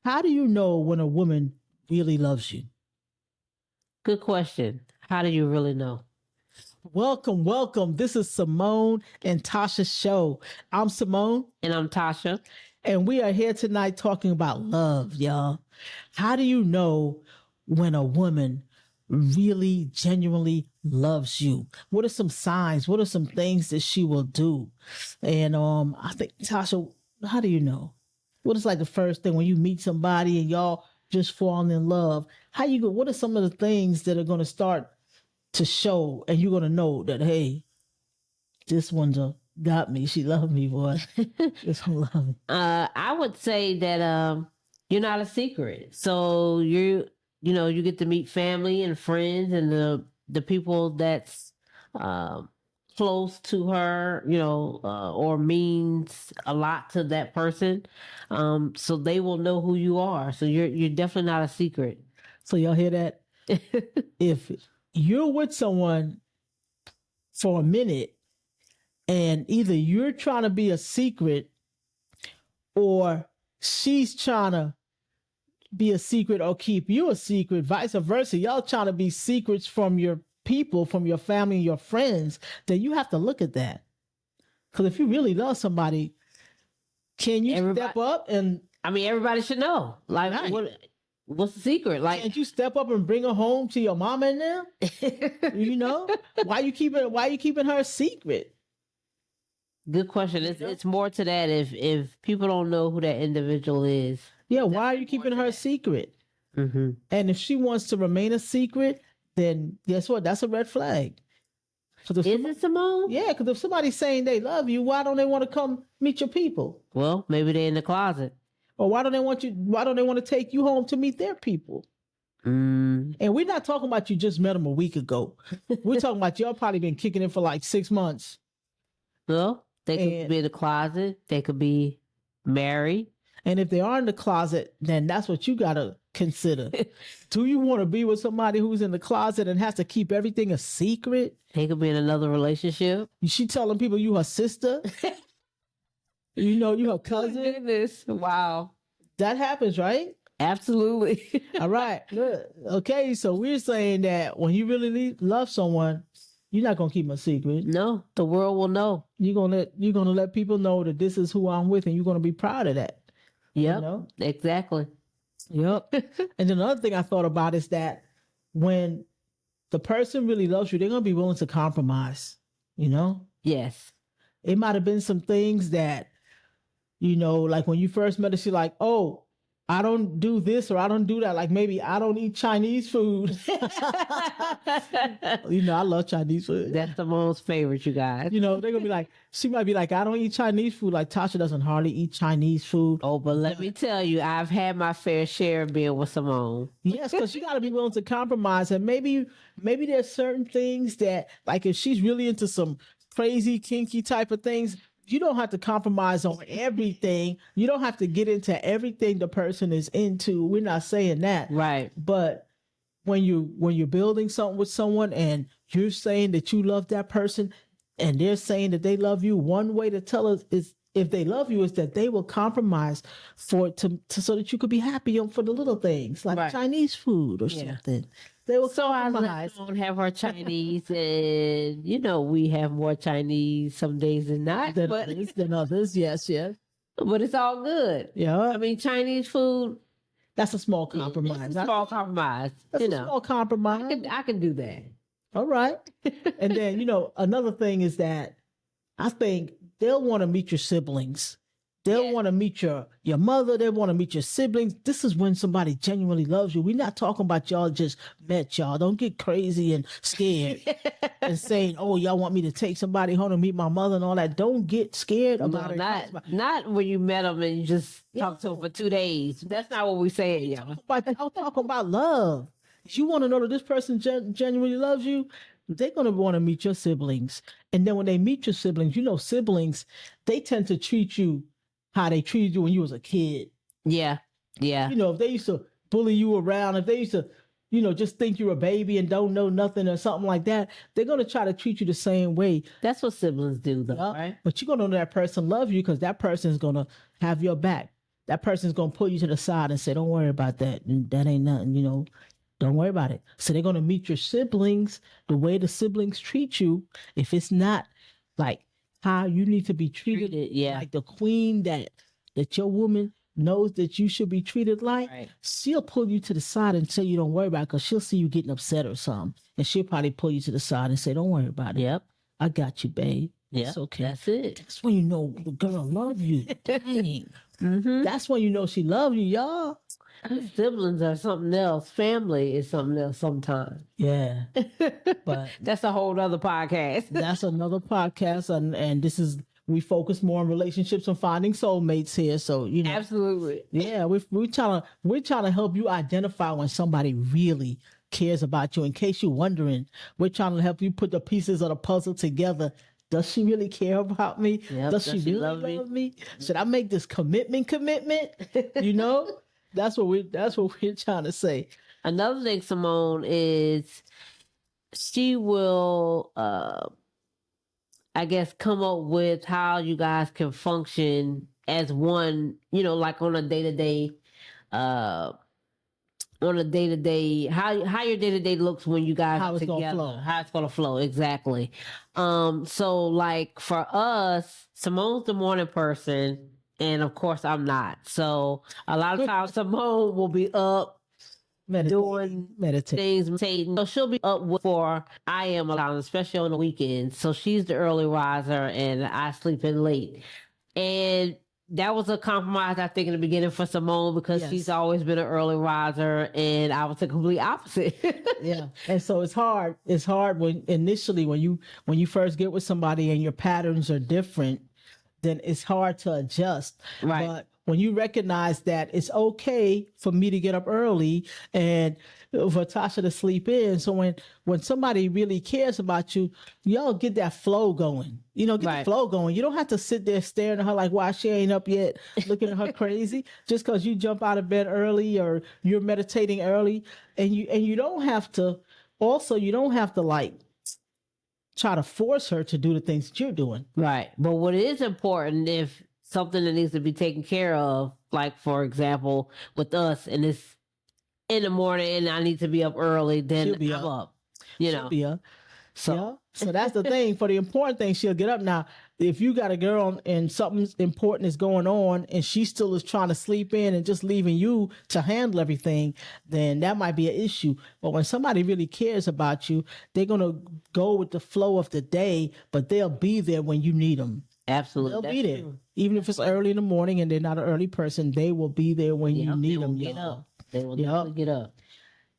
How do you know when a woman really loves you? Good question. How do you really know? Welcome, welcome. This is Seymone and Tasha show. I'm Seymone, And I'm Tasha. and we are here tonight talking about love, y'all. How do you know when a woman really genuinely loves you? What are some signs? What are some things that she will do? And I think Tasha, how do you know? What is like the first thing when you meet somebody and y'all just fall in love? How you go? What are some of the things that are going to start to show, and you're going to know that, hey, this one's got me. She loved me, boy. This one loved me. I would say that you're not a secret. So you get to meet family and friends and the people that's close to her, or means a lot to that person. So they will know who you are. So you're definitely not a secret. So y'all hear that? If you're with someone for a minute and either you're trying to be a secret or she's trying to be a secret or keep you a secret, vice versa, y'all trying to be secrets from your people, from your family and your friends, then you have to look at that. Because if you really love somebody, can you step up and... I mean, everybody should know. Like, right. What's the secret? Like, can't you step up and bring her home to your mama in there? Why you keeping her a secret? Good question. It's more to that if people don't know who that individual is. Yeah, why are you keeping her a secret? Mm-hmm. And if she wants to remain a secret, then guess what? That's a red flag. Is it, Seymone? Yeah, because if somebody's saying they love you, why don't they want to come meet your people? Well, maybe they're in the closet. Or why don't they want to take you home to meet their people? Mm. And we're not talking about you just met them a week ago. We're talking about y'all probably been kicking it for like 6 months. Well, they could be in the closet. They could be married. And if they are in the closet, then that's what you got to consider. Do you want to be with somebody who's in the closet and has to keep everything a secret? They could be in another relationship. She telling people you her sister? You her cousin? Oh, goodness. Wow. That happens, right? Absolutely. All right. Good. Okay, so we're saying that when you really love someone, you're not gonna keep them a secret. No, the world will know. You're gonna let people know that this is who I'm with, and you're gonna be proud of that. Yep. Exactly. Yep. And then another thing I thought about is that when the person really loves you, they're gonna be willing to compromise. Yes. It might have been some things that, like when you first met her, she's like, oh, I don't do this or I don't do that. Like maybe I don't eat Chinese food. I love Chinese food. That's the most favorite, you guys. They're going to be like, she might be like, I don't eat Chinese food. Like Tasha doesn't hardly eat Chinese food. Oh, but let me tell you, I've had my fair share of being with Seymone. Yes, because you got to be willing to compromise. And maybe there's certain things that, like if she's really into some crazy, kinky type of things, you don't have to compromise on everything. You don't have to get into everything the person is into. We're not saying that. Right. But when you're building something with someone and you're saying that you love that person and they're saying that they love you, one way to tell us is if they love you is that they will compromise so that you could be happy for the little things like Chinese food or something. They will compromise. I don't have our Chinese, and we have more Chinese some days than not, than others. Yes. But it's all good. Yeah. I mean, Chinese food. That's a small compromise. That's a small compromise. That's a small compromise. I can do that. All right. And then another thing is that I think they'll want to meet your siblings. They'll want to meet your mother. They want to meet your siblings. This is when somebody genuinely loves you. We're not talking about y'all just met y'all. Don't get crazy and scared and saying, oh, y'all want me to take somebody home to meet my mother and all that. Don't get scared about it. Not when you met them and you just talked to them for 2 days. That's not what we saying, y'all. I'm talking about love. If you want to know that this person genuinely loves you, they're going to want to meet your siblings. And then when they meet your siblings, siblings, they tend to treat you how they treated you when you was a kid. Yeah. If they used to bully you around, if they used to, just think you're a baby and don't know nothing or something like that, they're going to try to treat you the same way. That's what siblings do though, right? But you're going to know that person loves you because that person is going to have your back. that person's gonna pull you to the side and say, "Don't worry about that. That ain't nothing. Don't worry about it." So they're gonna meet your siblings the way the siblings treat you. If it's not like how you need to be treated, Yeah. like the queen that your woman knows that you should be treated like, Right. she'll pull you to the side and say you don't worry about it because she'll see you getting upset or something. And she'll probably pull you to the side and say, "Don't worry about it. Yep. I got you, babe. Yeah. It's okay." That's it. That's when you know the girl love you. Dang. That's when you know she love you, y'all. Siblings are something else. Family is something else sometimes. Yeah. But That's a whole other podcast. that's another podcast. And this is, we focus more on relationships and finding soulmates here. So, Absolutely. yeah, we're trying to help you identify when somebody really cares about you. In case you're wondering, we're trying to help you put the pieces of the puzzle together. Does she really care about me? Yep. Does she really love me? Should I make this commitment? That's what we're trying to say. Another thing, Seymone, is she will I guess come up with how you guys can function as one, like on a day-to-day how your day-to-day looks when you guys How are it's gonna together. flow. How it's gonna flow, exactly. So like for us, Simone's the morning person, and of course I'm not. So a lot of times Seymone will be up doing Meditate. things, meditating. So she'll be up before I am a lot, especially on the weekends. So she's the early riser, and I sleep in late. And that was a compromise, I think, in the beginning for Seymone because Yes. she's always been an early riser, and I was the complete opposite. Yeah. And so it's hard. It's hard when you first get with somebody and your patterns are different, then it's hard to adjust. Right. But when you recognize that it's okay for me to get up early and for Tasha to sleep in. So when somebody really cares about you, y'all get that flow going. Get the Right. flow going. You don't have to sit there staring at her like, why she ain't up yet, looking at her crazy, just because you jump out of bed early or you're meditating early. And you don't have to, like try to force her to do the things that you're doing. Right. But what is important, if something that needs to be taken care of, like for example, with us, and it's in the morning and I need to be up early, then She'll be I'm up. She'll be up. So Yeah. So that's the thing. For the important thing, she'll get up. Now, if you got a girl and something important is going on and she still is trying to sleep in and just leaving you to handle everything, then that might be an issue. But when somebody really cares about you, they're going to go with the flow of the day, but they'll be there when you need them. absolutely, They'll that's be there. true. Even if it's early in the morning and they're not an early person, they will be there when you Yep, need they will them. get y'all. up. They will Yep. definitely get up.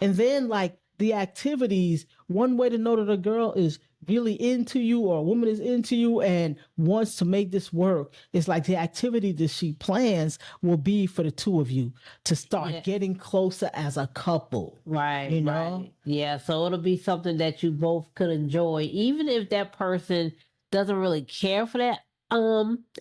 And then like the activities, one way to know that a girl is really into you or a woman is into you and wants to make this work is like the activity that she plans will be for the two of you to start Yeah. getting closer as a couple. Right. You know? Right. Yeah. So it'll be something that you both could enjoy, even if that person doesn't really care for that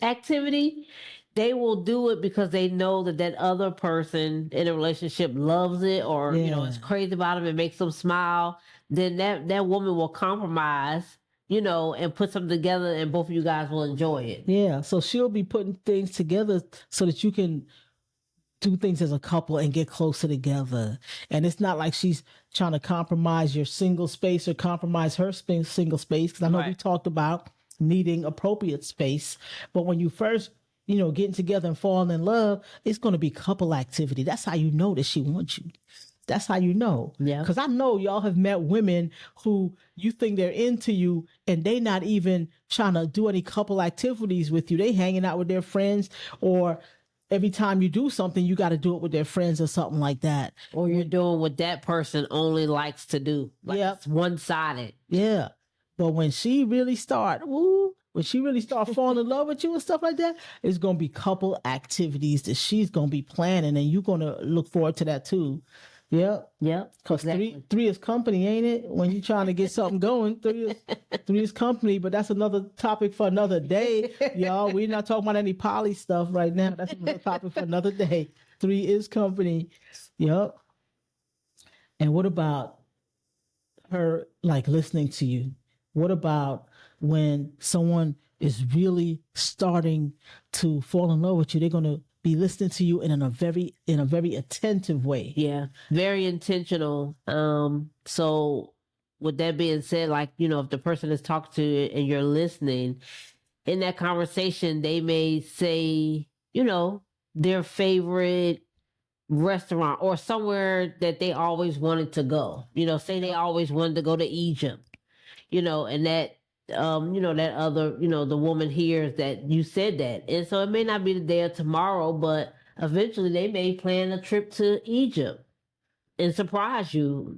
activity. They will do it because they know that other person in a relationship loves it, or is Yeah. crazy about them and makes them smile. Then that woman will compromise, and put something together, and both of you guys will enjoy it. Yeah. So she'll be putting things together so that you can do things as a couple and get closer together. And it's not like she's trying to compromise your single space or compromise her single space. Because I know we Right. talked about needing appropriate space. But when you first, getting together and falling in love, it's going to be couple activity. That's how you know that she wants you. That's how you know. Yeah. Because I know y'all have met women who you think they're into you and they not even trying to do any couple activities with you. They hanging out with their friends, or every time you do something, you got to do it with their friends or something like that. Or you're doing what that person only likes to do. Like Yep. It's one-sided. Yeah. But when she really start falling in love with you and stuff like that, it's going to be couple activities that she's going to be planning, and you're going to look forward to that too. Yep. Yep. Because Exactly. three is company, ain't it? When you're trying to get something going, three is company. But that's another topic for another day, y'all. We're not talking about any poly stuff right now. That's another topic for another day. 3 is company. Yep. And what about her like listening to you? What about when someone is really starting to fall in love with you? They're gonna be listening to you in a very attentive way. Yeah, very intentional. So with that being said, like, if the person is talking to you and you're listening, in that conversation, they may say, their favorite restaurant or somewhere that they always wanted to go. Say they always wanted to go to Egypt, and that that other, the woman hears that you said that. And so it may not be the day or tomorrow, but eventually they may plan a trip to Egypt and surprise you.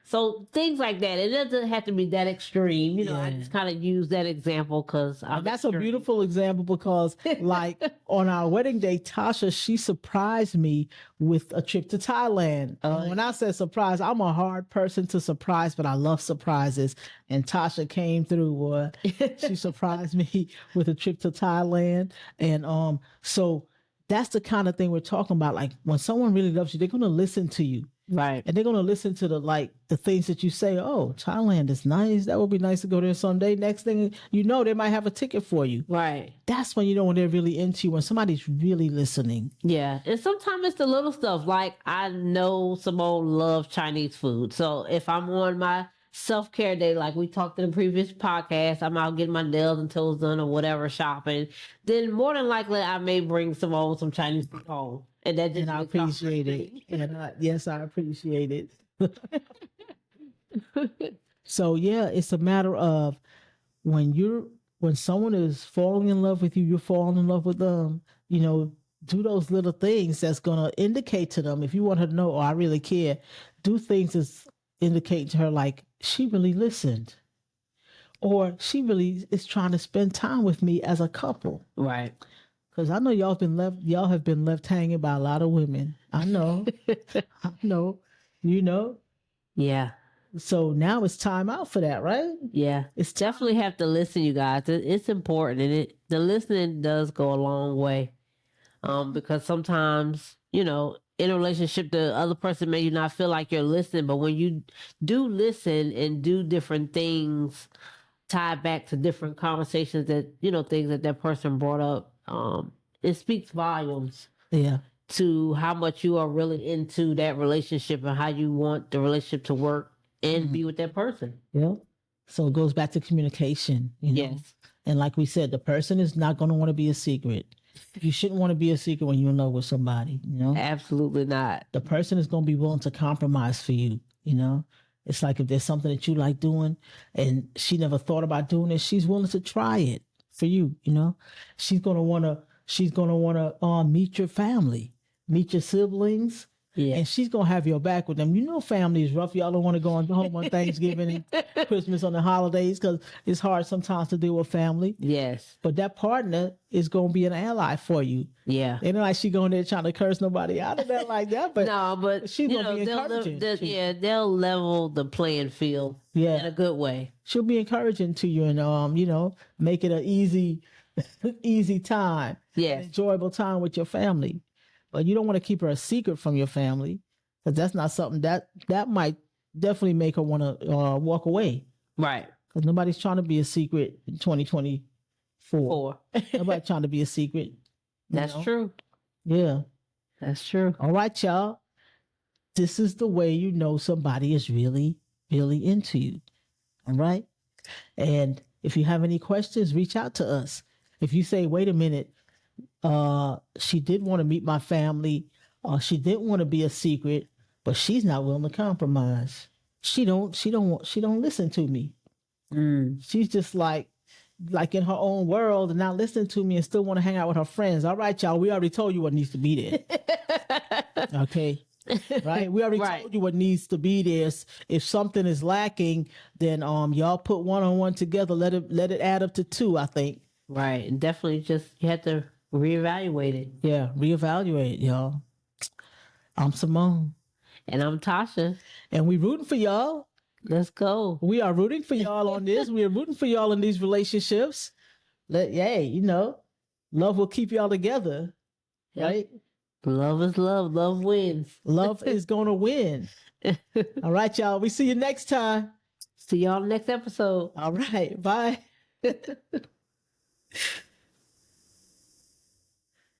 So things like that. It doesn't have to be that extreme. I just kind of use that example because that's a beautiful example because, like, on our wedding day, Tasha, she surprised me with a trip to Thailand. When I said surprise, I'm a hard person to surprise, but I love surprises. And Tasha came through. She surprised me with a trip to Thailand. And so that's the kind of thing we're talking about. Like, when someone really loves you, they're going to listen to you. Right. And they're going to listen to the things that you say. Oh, Thailand is nice. That would be nice to go there someday. Next thing you know, they might have a ticket for you. Right. That's when you know when they're really into you, when somebody's really listening. Yeah. And sometimes it's the little stuff. Like, I know Seymone loves Chinese food. So if I'm on my self-care day, like we talked in the previous podcast, I'm out getting my nails and toes done or whatever, shopping, then more than likely I may bring Seymone some Chinese food home. And that just I appreciate it. And yes, I appreciate it. So yeah, it's a matter of when someone is falling in love with you, you're falling in love with them. Do those little things that's gonna indicate to them, if you want her to know, oh, I really care. Do things that's indicating to her like she really listened, or she really is trying to spend time with me as a couple. Right. Because I know y'all have been left hanging by a lot of women. I know. I know. Yeah. So now it's time out for that, right? Yeah. It's definitely have to listen, you guys. It's important, and the listening does go a long way. Because sometimes, in a relationship, the other person may not feel like you're listening, but when you do listen and do different things, tie back to different conversations that, things that person brought up, it speaks volumes. Yeah. To how much you are really into that relationship and how you want the relationship to work and be with that person. Yeah. So it goes back to communication. Yes. And like we said, the person is not going to want to be a secret. You shouldn't want to be a secret when you're in love with somebody. Absolutely not. The person is going to be willing to compromise for you. It's like if there's something that you like doing and she never thought about doing it, she's willing to try it for you. She's going to want to meet your family, meet your siblings. Yeah. And she's going to have your back with them. Family is rough. Y'all don't want to go home on Thanksgiving and Christmas on the holidays because it's hard sometimes to deal with family. Yes. But that partner is going to be an ally for you. Yeah. Ain't like she going there trying to curse nobody out of that like that. But no, but she's going to be encouraging. They'll level the playing field in a good way. She'll be encouraging to you and, make it an easy time. Yes. An enjoyable time with your family. But you don't want to keep her a secret from your family because that's not something that might definitely make her want to walk away. Right. Because nobody's trying to be a secret in 2024. Nobody's trying to be a secret. That's true. Yeah. That's true. All right, y'all. This is the way you know somebody is really, really into you. All right? And if you have any questions, reach out to us. If you say, wait a minute, she did want to meet my family. She didn't want to be a secret, but she's not willing to compromise. She don't listen to me. She's just like in her own world and not listening to me and still want to hang out with her friends. All right, y'all. We already told you what needs to be there. Okay. Right. We already told you what needs to be there. If something is lacking, then y'all put one on one together. Let it add up to 2, I think. Right. And definitely you have to reevaluate it. Yeah, reevaluate, y'all. I'm Seymone. And I'm Tasha. And we rooting for y'all. Let's go. We are rooting for y'all on this. We are rooting for y'all in these relationships. Love will keep y'all together. Yep. Right? Love is love. Love wins. Love is going to win. All right, y'all. We see you next time. See y'all next episode. All right. Bye.